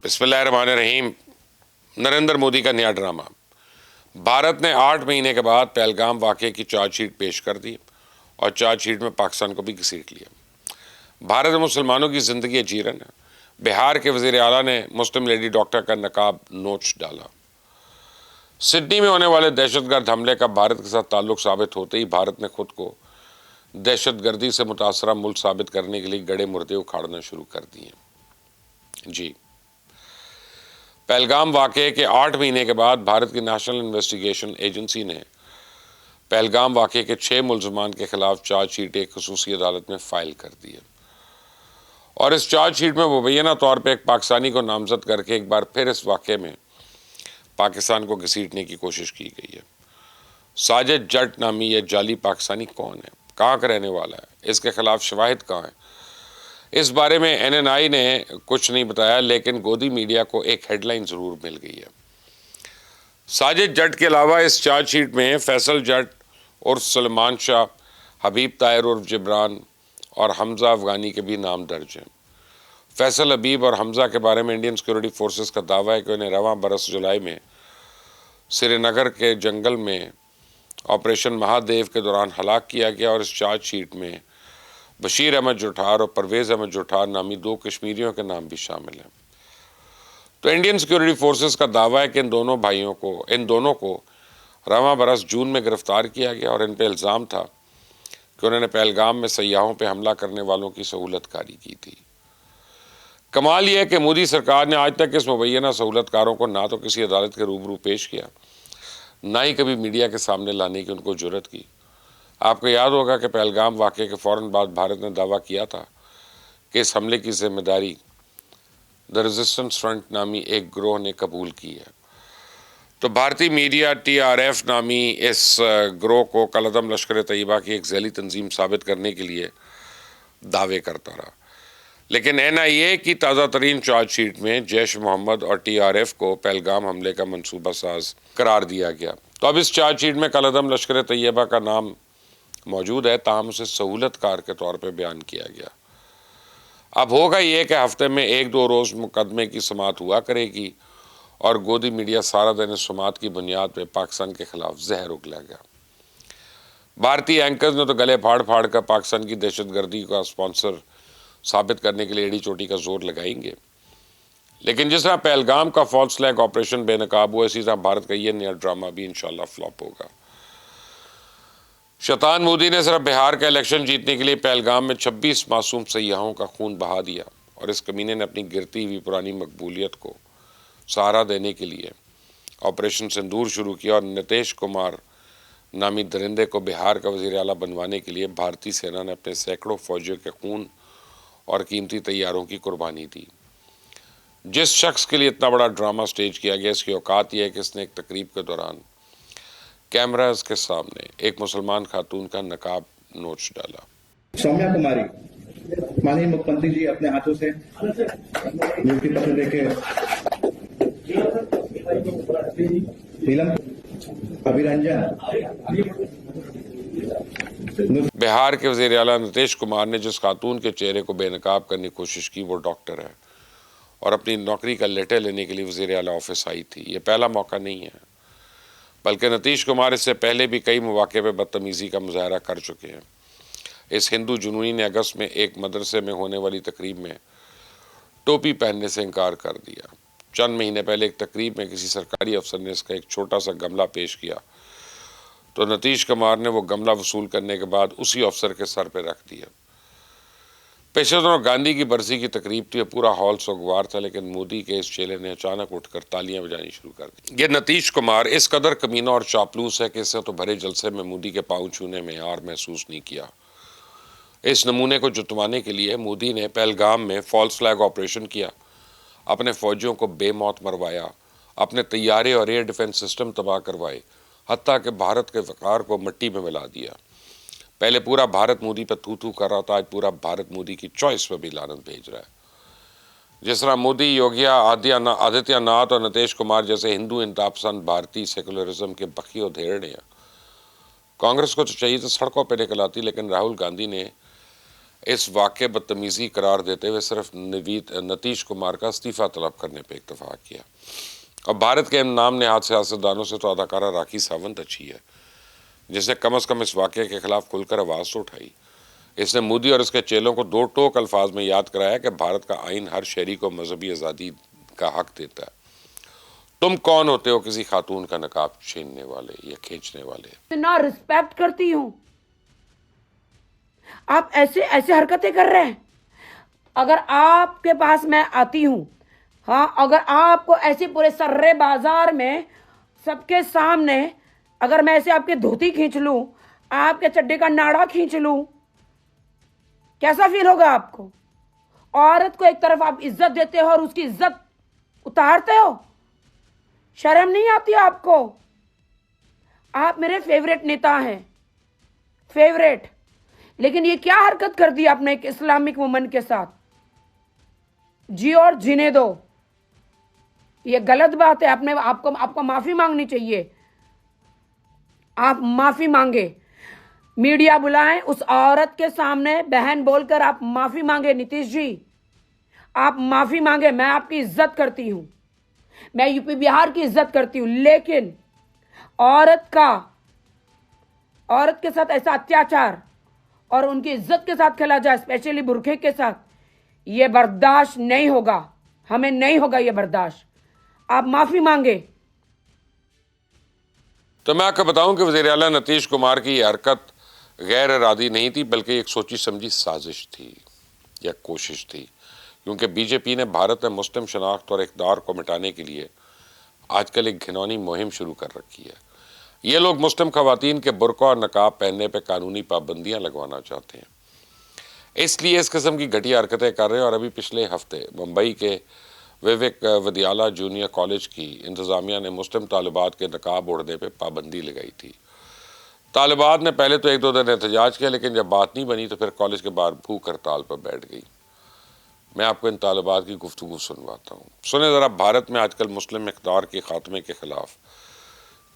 बिस्मिल्लाहिर्रहमानिर्रहीम। नरेंद्र मोदी का नया ड्रामा। भारत ने 8 महीने के बाद पहलगाम वाक़े की चार्जशीट पेश कर दी और चार्जशीट में पाकिस्तान को भी घसीट लिया। भारत में मुसलमानों की ज़िंदगी जीरन है। बिहार के वज़ीर आला ने मुस्लिम लेडी डॉक्टर का नकाब नोच डाला। सिडनी में होने वाले दहशतगर्द हमले का भारत के साथ ताल्लुक साबित होते ही भारत ने खुद को दहशतगर्दी से मुतासरा मुल्क साबित करने के लिए गड़े मुर्दे उखाड़ना शुरू कर दिए। जी, पहलगाम वाक़े के 8 महीने के बाद भारत की नेशनल इन्वेस्टिगेशन एजेंसी ने पहलगाम वाक़े के 6 मुलजमान के खिलाफ चार्जशीट एक खसूसी अदालत में फ़ाइल कर दी है और इस चार्जशीट में मुबैना तौर पर एक पाकिस्तानी को नामजद करके एक बार फिर इस वाक़े में पाकिस्तान को घसीटने की कोशिश की गई है। साजिद जट नामी यह जाली पाकिस्तानी कौन है, कहाँ का रहने वाला है, इसके खिलाफ शवाहिद कहाँ है, इस बारे में एनएनआई ने कुछ नहीं बताया, लेकिन गोदी मीडिया को एक हेडलाइन ज़रूर मिल गई है। साजिद जट के अलावा इस चार्जशीट में फैसल जट उर्फ सलमान शाह, हबीब ताहिर उर्फ जिब्रान और हमज़ा अफ़गानी के भी नाम दर्ज हैं। फैसल, हबीब और हमज़ा के बारे में इंडियन सिक्योरिटी फोर्सेस का दावा है कि उन्हें रवां बरस जुलाई में श्रीनगर के जंगल में ऑपरेशन महादेव के दौरान हलाक किया गया और इस चार्जशीट में बशीर अहमद जुठार और परवेज़ अहमद जुठार नामी 2 कश्मीरियों के नाम भी शामिल हैं। तो इंडियन सिक्योरिटी फोर्सेस का दावा है कि इन दोनों को रवां बरस जून में गिरफ्तार किया गया और इन पर इल्ज़ाम था कि उन्होंने पहलगाम में सयाहों पर हमला करने वालों की सहूलतकारी की थी। कमाल यह है कि मोदी सरकार ने आज तक इस मुबैना सहूलतकारों को ना तो किसी अदालत के रूबरू पेश किया, ना ही कभी मीडिया के सामने लाने की उनको जुर्रत की। आपको याद होगा कि पहलगाम वाक़े के फ़ौरन बाद भारत ने दावा किया था कि इस हमले की जिम्मेदारी द रेजिस्टेंस फ्रंट नामी एक गिरोह ने कबूल की है। तो भारतीय मीडिया TRF नामी इस गिरोह को कलअदम लश्कर तैयबा की एक ज़ैली तंजीम साबित करने के लिए दावे करता रहा, लेकिन NIA की ताज़ा तरीन चार्जशीट में जैश मोहम्मद और TRF को पहलगाम हमले का मनसूबा साज करार दिया गया। तो अब इस चार्जशीट में कलअदम लश्कर तैयबा का नाम मौजूद है, ताहम उसे सहूलतकार के तौर पर बयान किया गया। अब होगा ये कि हफ्ते में 1-2 रोज़ मुकदमे की समाअत हुआ करेगी और गोदी मीडिया सारा दिन इस समाअत की बुनियाद पर पाकिस्तान के खिलाफ जहर उगलेगा। भारतीय एंकर्स ने तो गले फाड़ फाड़ कर पाकिस्तान की दहशतगर्दी का स्पॉन्सर साबित करने के लिए एड़ी चोटी का जोर लगाएंगे, लेकिन जिस तरह पहलगाम का फॉल्स फ्लैग ऑपरेशन बेनकाब हुआ, इसी तरह भारत का यह नया ड्रामा भी इंशाल्लाह फ्लॉप होगा। शैतान मोदी ने सिर्फ बिहार का इलेक्शन जीतने के लिए पहलगाम में 26 मासूम सयाहों का खून बहा दिया और इस कमीने ने अपनी गिरती हुई पुरानी मकबूलियत को सहारा देने के लिए ऑपरेशन सिंदूर शुरू किया और नीतीश कुमार नामी दरिंदे को बिहार का वज़ीर आला बनवाने के लिए भारतीय सेना ने अपने सैकड़ों फौजियों के खून और कीमती तैयारों की कुर्बानी दी। जिस शख्स के लिए इतना बड़ा ड्रामा स्टेज किया गया, इसकी औकात यह है कि इसने एक तकरीब के दौरान कैमरास के सामने एक मुसलमान खातून का नकाब नोच डाला। सौम्या कुमारी, माननीय मुख्यमंत्री जी अपने हाथों से नियुक्ति पत्र देके नीलम अभिरंजन। बिहार के वज़ीर आला नीतीश कुमार ने जिस खातून के चेहरे को बेनकाब करने की कोशिश की वो डॉक्टर है और अपनी नौकरी का लेटर लेने के लिए वज़ीर आला ऑफिस आई थी। ये पहला मौका नहीं है, बल्कि नीतीश कुमार इससे पहले भी कई मौके पर बदतमीज़ी का मुजाहरा कर चुके हैं। इस हिंदू जुनूनी ने अगस्त में एक मदरसे में होने वाली तकरीब में टोपी पहनने से इनकार कर दिया। चंद महीने पहले एक तकरीब में किसी सरकारी अफसर ने इसका एक छोटा सा गमला पेश किया तो नीतीश कुमार ने वो गमला वसूल करने के बाद उसी अफसर के सर पर रख दिया। पिछले दिनों गांधी की बरसी की तकरीब थी, पूरा हॉल सोगवार था, लेकिन मोदी के इस चेले ने अचानक उठकर तालियां बजानी शुरू कर दी। ये नीतीश कुमार इस कदर कमीना और चापलूस है कि इससे तो भरे जलसे में मोदी के पाँव छूने में यार महसूस नहीं किया। इस नमूने को जुटवाने के लिए मोदी ने पहलगाम में फॉल्स फ्लैग ऑपरेशन किया, अपने फौजियों को बेमौत मरवाया, अपने तैयारे और एयर डिफेंस सिस्टम तबाह करवाए, हत्ता कि भारत के वक़ार को मिट्टी में मिला दिया। पहले पूरा भारत मोदी पर थू थू कर रहा था, आज पूरा भारत मोदी की चॉइस पर भी लानत भेज रहा है। जिस तरह मोदी, योगी आदित्यनाथ और नीतीश कुमार जैसे हिंदू इंतापसंद भारतीय सेकुलरिज्म के बखी और धेड़ने हैं। कांग्रेस को तो चाहिए तो सड़कों पर निकल आती, लेकिन राहुल गांधी ने इस वाक़े बदतमीज़ी करार देते हुए सिर्फ नीतीश कुमार का इस्तीफ़ा तलब करने पर इत्तफाक किया। और भारत के नाम नहाद सियासतदानों से तो अदाकारा राखी सावंत अच्छी है, जिसने कम अज़ कम इस वाक़े के खिलाफ खुलकर आवाज़ तो उठाई। इसने मोदी और इसके चेलों को दो टोक अल्फाज में याद कराया कि भारत का आइन हर शहरी को मजहबी आज़ादी का हक देता है। तुम कौन होते हो किसी खातून का नकाब छीनने वाले या खींचने वाले? ना रिस्पेक्ट करती हूं, आप ऐसे ऐसे हरकतें कर रहे हैं। अगर आपके पास मैं आती हूं, हाँ, अगर आपको ऐसे पूरे सर्रे बाजार में सबके सामने अगर मैं ऐसे आपके धोती खींच लूं, आपके चड्डे का नाड़ा खींच लूं, कैसा फील होगा आपको? औरत को एक तरफ आप इज्जत देते हो और उसकी इज्जत उतारते हो, शर्म नहीं आती आपको? आप मेरे फेवरेट नेता हैं, फेवरेट, लेकिन ये क्या हरकत कर दी आपने एक इस्लामिक वुमन के साथ? जी और जीने दो, ये गलत बात है। आपको माफी मांगनी चाहिए। आप माफी मांगे, मीडिया बुलाएं, उस औरत के सामने बहन बोलकर आप माफी मांगे। नीतीश जी, आप माफी मांगे। मैं आपकी इज्जत करती हूं, मैं यूपी बिहार की इज्जत करती हूं, लेकिन औरत के साथ ऐसा अत्याचार और उनकी इज्जत के साथ खेला जाए, स्पेशली बुरखे के साथ, यह बर्दाश्त नहीं होगा। हमें नहीं होगा यह बर्दाश्त। आप माफी मांगे। तो मैं आपको बताऊं कि वज़ीर आला नीतीश कुमार की यह हरकत गैर इरादी नहीं थी, बल्कि एक सोची समझी साजिश थी या कोशिश थी, क्योंकि बीजेपी ने भारत में मुस्लिम शनाख्त और इक़्तिदार को मिटाने के लिए आजकल एक घिनौनी मुहिम शुरू कर रखी है। ये लोग मुस्लिम खवातीन के बुर्का और नकाब पहनने पर कानूनी पाबंदियां लगवाना चाहते हैं, इसलिए इस किस्म की घटिया हरकतें कर रहे हैं। और अभी पिछले हफ्ते मुंबई के विवेक विद्याला जूनियर कॉलेज की इंतज़ामिया ने मुस्लिम तालिबात के नकाब ओढ़ने पर पाबंदी लगाई थी। तालिबात ने पहले तो एक दो दिन एहतजाज किया, लेकिन जब बात नहीं बनी तो फिर कॉलेज के बाहर भूख हड़ताल पर बैठ गई। मैं आपको इन तालिबात की गुफ्तगू सुनवाता हूँ। सुने ज़रा भारत में आजकल मुस्लिम इक़्तिदार के खात्मे के खिलाफ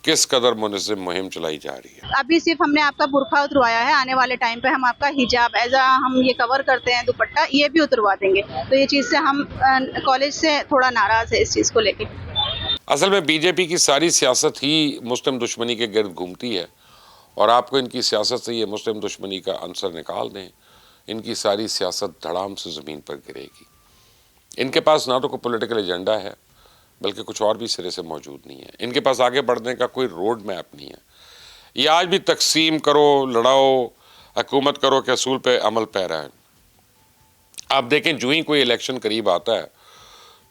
किस कदर मुनज़्ज़म मुहिम चलाई जा रही है। अभी सिर्फ हमने आपका बुरखा उतरवाया है, आने वाले टाइम पे हम आपका हिजाब हम ये कवर करते हैं, दुपट्टा ये भी उतरवा देंगे। तो ये चीज़ से हम कॉलेज से थोड़ा नाराज है इस चीज़ को लेके। असल में बीजेपी की सारी सियासत ही मुस्लिम दुश्मनी के गिर्द घूमती है, और आपको इनकी सियासत से ये मुस्लिम दुश्मनी का अंसर निकाल दें, इनकी सारी सियासत धड़ाम से ज़मीन पर गिरेगी। इनके पास ना तो कोई पॉलिटिकल एजेंडा है, बल्कि कुछ और भी सिरे से मौजूद नहीं है। इनके पास आगे बढ़ने का कोई रोड मैप नहीं है। ये आज भी तकसीम करो, लड़ाओ, हुकूमत करो के असूल पे अमल पैरा है। आप देखें, जो ही कोई इलेक्शन करीब आता है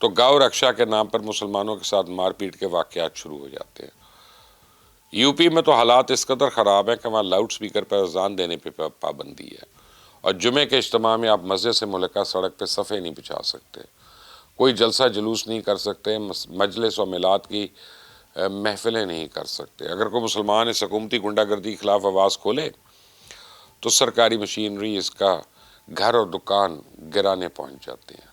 तो गौ रक्षा के नाम पर मुसलमानों के साथ मारपीट के वाक़यात शुरू हो जाते हैं। यूपी में तो हालात इस कदर ख़राब हैं कि वहाँ लाउड स्पीकर पर अज़ान देने पर पाबंदी है, और जुमे के इज्तिमा में आप मस्जिद से मुल्का सड़क पर सफ़े नहीं बिछा सकते, कोई जलसा जुलूस नहीं कर सकते, मजलिस और मिलाद की महफिलें नहीं कर सकते। अगर कोई मुसलमान इस हुकूमती गुंडागर्दी के खिलाफ आवाज़ खोले तो सरकारी मशीनरी इसका घर और दुकान गिराने पहुँच जाते हैं।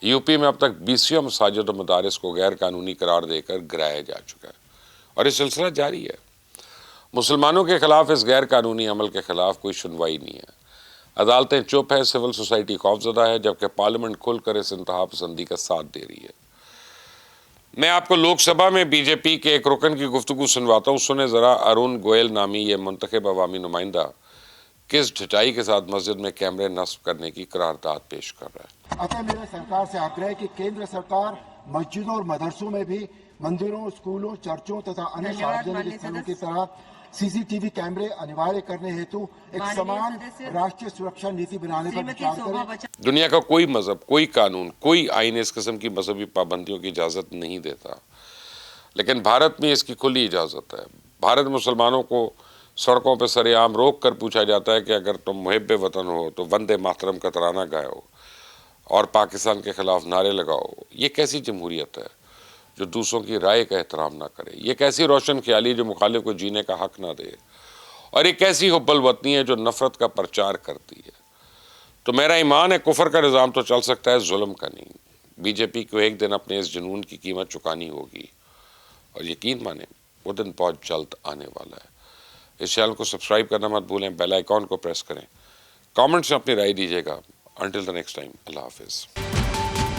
यूपी में अब तक 20 मसाजिद और मदारिस को गैर कानूनी करार देकर गिराया जा चुका है, और ये सिलसिला जारी है। मुसलमानों के खिलाफ इस गैर कानूनी अमल के खिलाफ कोई सुनवाई नहीं है। अदालतें चुप है, सिविल सोसाइटी खौफजदा है, जबकि पार्लियामेंट खुलकर इस इंतहा पसंदी का साथ दे रही है। मैं आपको लोकसभा में बीजेपी के एक रुकन की गुफ्तगू सुनवाता हूँ। सुने ज़रा, अरुण गोयल नामी ये मुंतखब अवामी नुमाइंदा किस ढिठाई के साथ मस्जिद में कैमरे नस्ब करने की करारदाद पेश कर रहा है। अतः मेरा सरकार से आग्रह है कि केंद्र सरकार मस्जिदों और मदरसों में भी मंदिरों, स्कूलों, चर्चों तथा अन्य सार्वजनिक स्थलों की तरह सीसीटीवी कैमरे अनिवार्य करने हेतु एक समान राष्ट्रीय सुरक्षा नीति बनाने पर विचार करें। दुनिया का कोई मजहब, कोई कानून, कोई आईन इस किस्म की मजहबी पाबंदियों की इजाज़त नहीं देता, लेकिन भारत में इसकी खुली इजाज़त है। भारत मुसलमानों को सड़कों पर सरेआम रोक कर पूछा जाता है कि अगर तुम मुहिब्बे वतन हो तो वंदे मातरम का तराना गाओ और पाकिस्तान के खिलाफ नारे लगाओ। ये कैसी जमहूरियत है जो दूसरों की राय का एहतराम ना करे? ये कैसी रोशन ख्याली जो मुखालिफ को जीने का हक ना दे? और ये कैसी हुब्बुल वतनी है जो नफरत का प्रचार करती है? तो मेरा ईमान है, कुफर का निज़ाम तो चल सकता है, जुल्म का नहीं। बीजेपी को एक दिन अपने इस जुनून की कीमत चुकानी होगी, और यकीन माने वो दिन बहुत जल्द आने वाला है। इस चैनल को सब्सक्राइब करना मत भूलें, बेल आइकॉन को प्रेस करें, कमेंट्स में अपनी राय दीजिएगा। अंटिल द नेक्स्ट टाइम, अल्लाह हाफिज़।